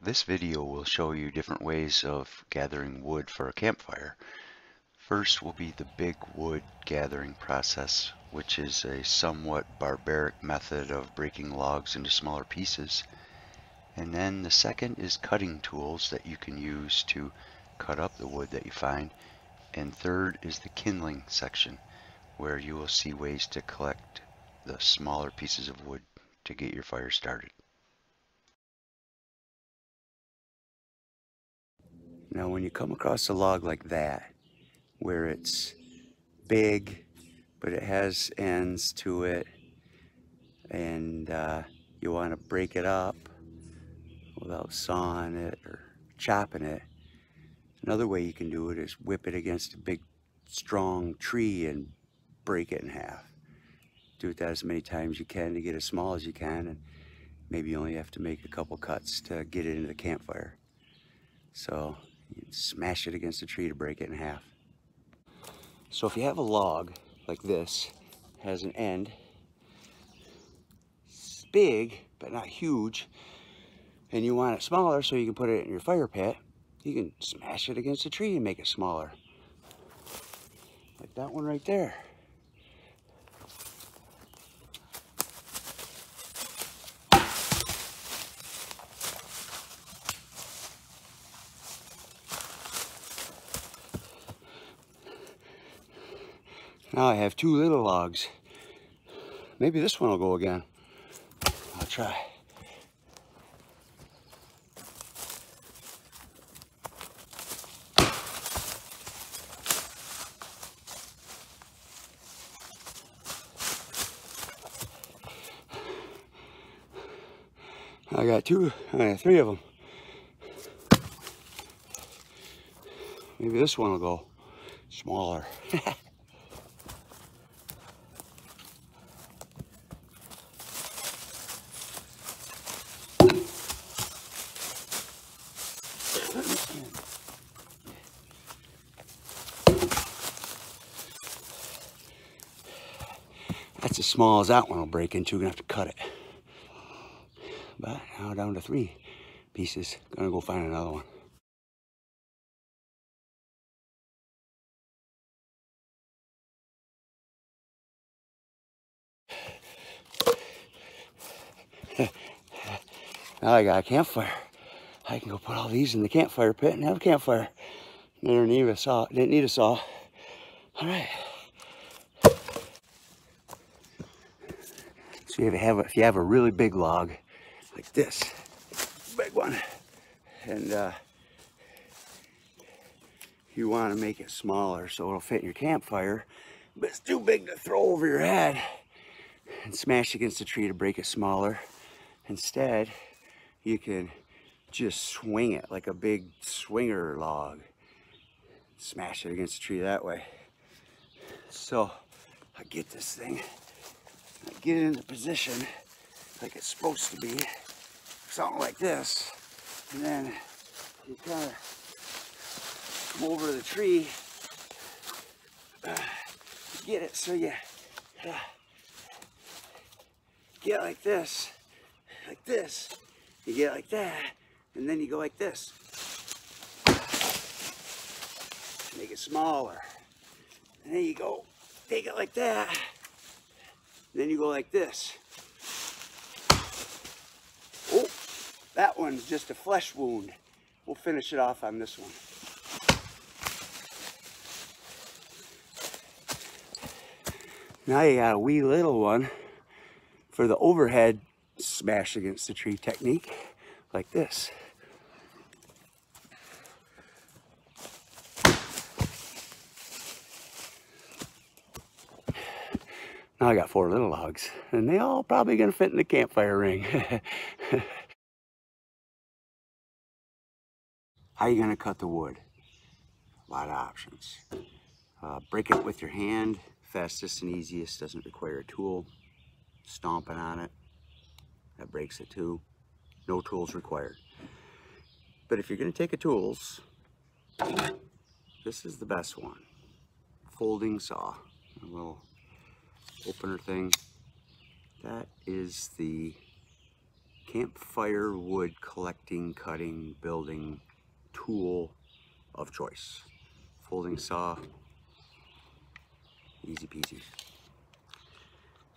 This video will show you different ways of gathering wood for a campfire. First will be the big wood gathering process, which is a somewhat barbaric method of breaking logs into smaller pieces. And then the second is cutting tools that you can use to cut up the wood that you find. And third is the kindling section, where you will see ways to collect the smaller pieces of wood to get your fire started. Now when you come across a log like that, where it's big, but it has ends to it, and you want to break it up without sawing it or chopping it, another way you can do it is whip it against a big strong tree and break it in half. Do that as many times as you can to get as small as you can, and maybe you only have to make a couple cuts to get it into the campfire. So you smash it against a tree to break it in half. So if you have a log like this, has an end, it's big but not huge, and you want it smaller so you can put it in your fire pit, you can smash it against a tree and make it smaller. Like that one right there. Now I have two little logs. Maybe this one will go again. I'll try. I got three of them. Maybe this one will go smaller. That's as small as that one will break into. You're gonna have to cut it. But now down to 3 pieces. Gonna go find another one. Now I got a campfire. I can go put all these in the campfire pit and have a campfire. Didn't need a saw. Didn't need a saw. All right. So if you have a really big log like this, big one, and you want to make it smaller so it'll fit in your campfire, but it's too big to throw over your head and smash against the tree to break it smaller. Instead, you can just swing it like a big swinger log. Smash it against the tree that way. So I get this thing, I get it into position like it's supposed to be, something like this, and then you kind of come over to the tree, get it so you get like this, you get like that, and then you go like this. Make it smaller. And then you go, take it like that. And then you go like this. Oh, that one's just a flesh wound. We'll finish it off on this one. Now you got a wee little one for the overhead smash against the tree technique, like this. Now I got 4 little logs, and they all probably gonna fit in the campfire ring. How are you gonna cut the wood? A lot of options. Break it with your hand, fastest and easiest, doesn't require a tool. Stomping on it, that breaks it too. No tools required. But if you're gonna take a tools, this is the best one. Folding saw, a little opener thing. That is the campfire wood collecting, cutting, building tool of choice. Folding saw, easy peasy.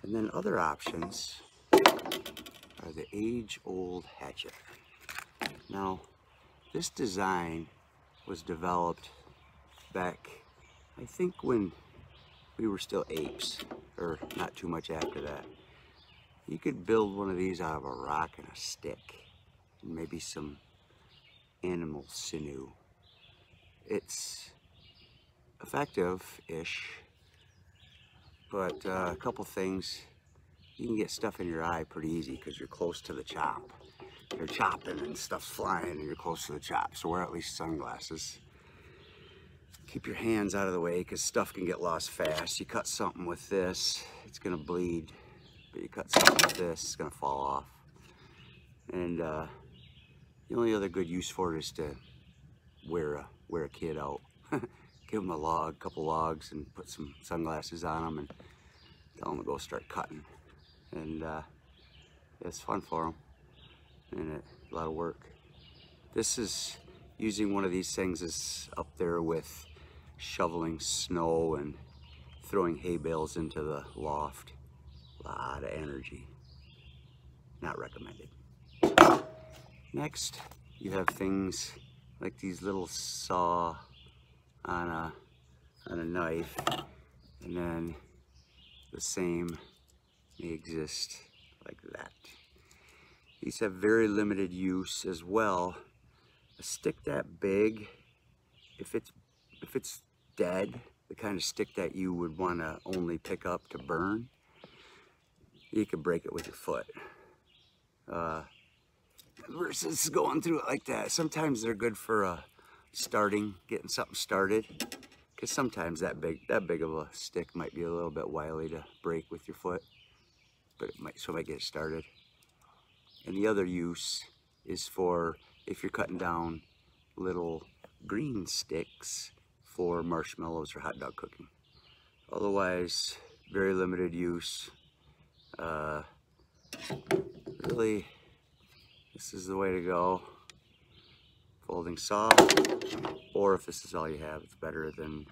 And then other options are the age-old hatchet. Now, this design was developed back, I think, when we were still apes, or not too much after that. You could build one of these out of a rock and a stick, and maybe some animal sinew. It's effective-ish, but a couple things. You can get stuff in your eye pretty easy because you're close to the chop. You're chopping and stuff's flying and you're close to the chop, so wear at least sunglasses. Keep your hands out of the way because stuff can get lost fast. You cut something with this, it's gonna bleed, but you cut something with this, it's gonna fall off. And the only other good use for it is to wear a kid out. Give them a couple logs, and put some sunglasses on them, and tell them to go start cutting. And it's fun for them, and a lot of work. This is using one of these things is up there with shoveling snow and throwing hay bales into the loft. A lot of energy. Not recommended. Next, you have things like these little saw on a knife, and then the same may exist like that. These have very limited use as well. A stick that big, if it's dead, the kind of stick that you would want to only pick up to burn, you could break it with your foot. Versus going through it like that. Sometimes they're good for getting something started, because sometimes that big of a stick might be a little bit wily to break with your foot, but it might get it started. And the other use is for if you're cutting down little green sticks for marshmallows or hot dog cooking. Otherwise, very limited use. Really, this is the way to go. Folding saw, or if this is all you have, it's better than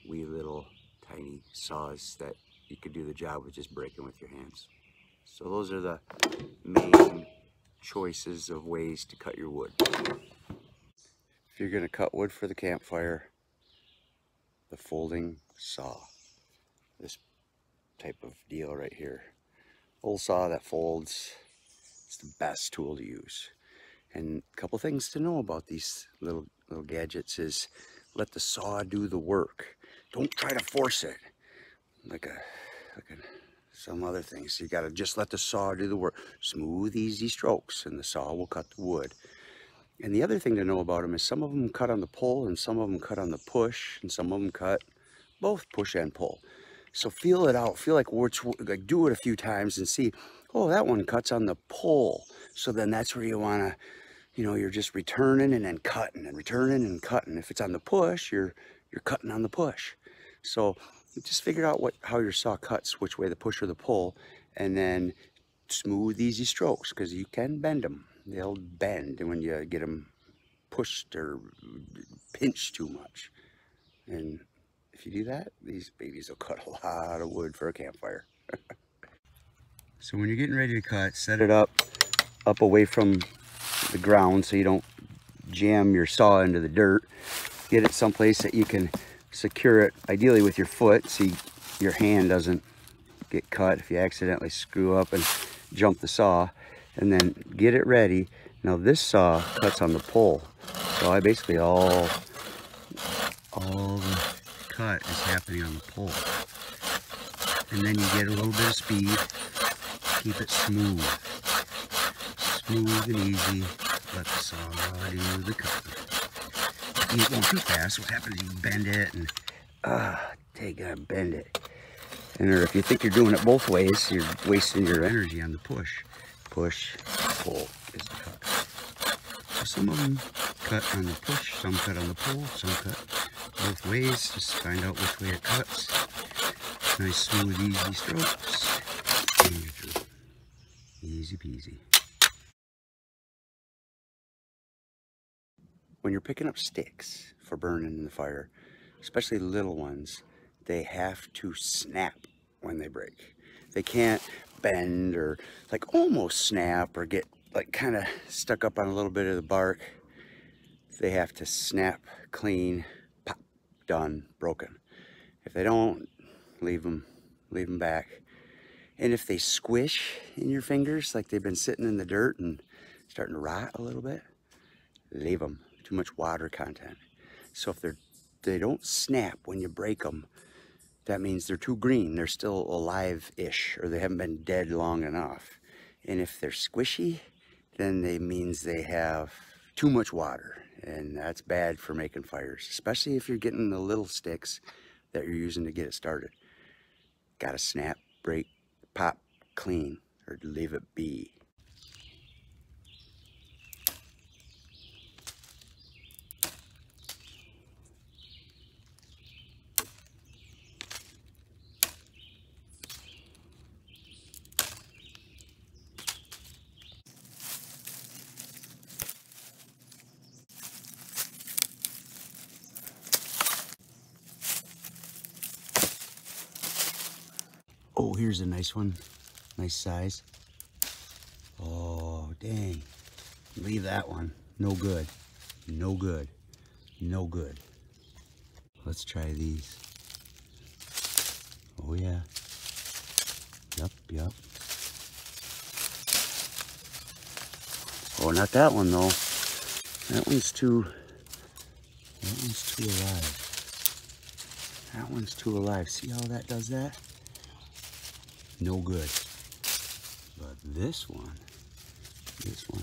wee little tiny saws that you could do the job with just breaking with your hands. So those are the main choices of ways to cut your wood. If you're going to cut wood for the campfire, the folding saw, this type of deal right here, old saw that folds, it's the best tool to use. And a couple things to know about these little gadgets is let the saw do the work. Don't try to force it like some other things. You gotta just let the saw do the work. Smooth, easy strokes, and the saw will cut the wood. And the other thing to know about them is some of them cut on the pull, and some of them cut on the push, and some of them cut both push and pull. So feel it out. Feel like do it a few times and see, oh, that one cuts on the pull. So then that's where you wanna, you're just returning and then cutting and returning and cutting. If it's on the push, you're cutting on the push. So just figure out how your saw cuts, which way, the push or the pull, and then smooth, easy strokes, because you can bend them. They'll bend when you get them pushed or pinched too much. And if you do that, these babies will cut a lot of wood for a campfire. So when you're getting ready to cut, set it up away from the ground so you don't jam your saw into the dirt. Get it someplace that you can secure it, ideally with your foot, so your hand doesn't get cut if you accidentally screw up and jump the saw. And then get it ready. Now this saw cuts on the pull, so I basically all the cut is happening on the pull. And then you get a little bit of speed. Keep it smooth and easy. Let the saw do the cutting. If you go too fast, what happens is you bend it and you gotta bend it. And if you think you're doing it both ways, you're wasting your energy on the push. Push, pull is the cut. So some of them cut on the push, some cut on the pull, some cut both ways. Just find out which way it cuts. Nice, smooth, easy strokes. And you're through. Easy peasy. when you're picking up sticks for burning in the fire, especially little ones, they have to snap when they break. They can't bend or like almost snap or get like kind of stuck up on a little bit of the bark. They have to snap clean, pop, done, broken. If they don't, leave them back. And if they squish in your fingers like they've been sitting in the dirt and starting to rot a little bit, leave them. Too much water content. So if they don't snap when you break them, that means they're too green. They're still alive-ish, or they haven't been dead long enough. And if they're squishy, then it means they have too much water, and that's bad for making fires, especially if you're getting the little sticks that you're using to get it started. Gotta snap, break, pop, clean, or leave it be. Oh, here's a nice one. Nice size. Oh, dang. Leave that one. No good. No good. No good. Let's try these. Oh, yeah. Yup. Oh, not that one, though. That one's too alive. That one's too alive. See how that does that? No good. But this one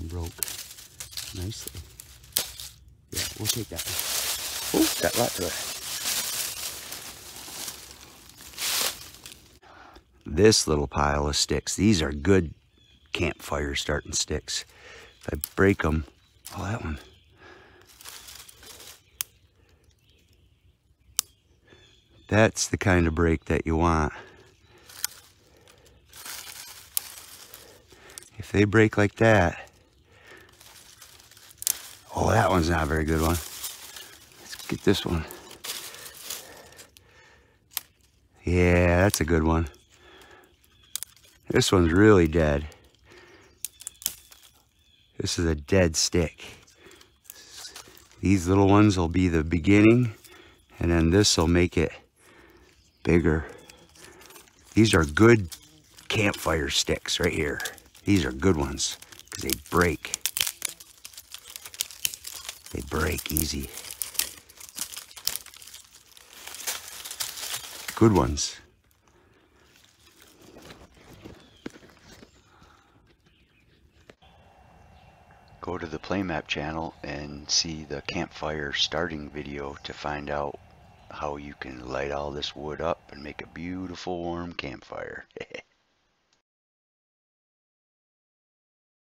broke nicely. Yeah, we'll take that one. Oh, got a lot to it. This little pile of sticks, these are good campfire starting sticks. If I break them, oh, that one. That's the kind of break that you want. If they break like that, oh, that one's not a very good one. Let's get this one. Yeah, that's a good one. This one's really dead. This is a dead stick. These little ones will be the beginning, and then this will make it bigger. These are good campfire sticks right here. These are good ones because they break. They break easy. Good ones. Go to the Playmap channel and see the campfire starting video to find out how you can light all this wood up and make a beautiful warm campfire.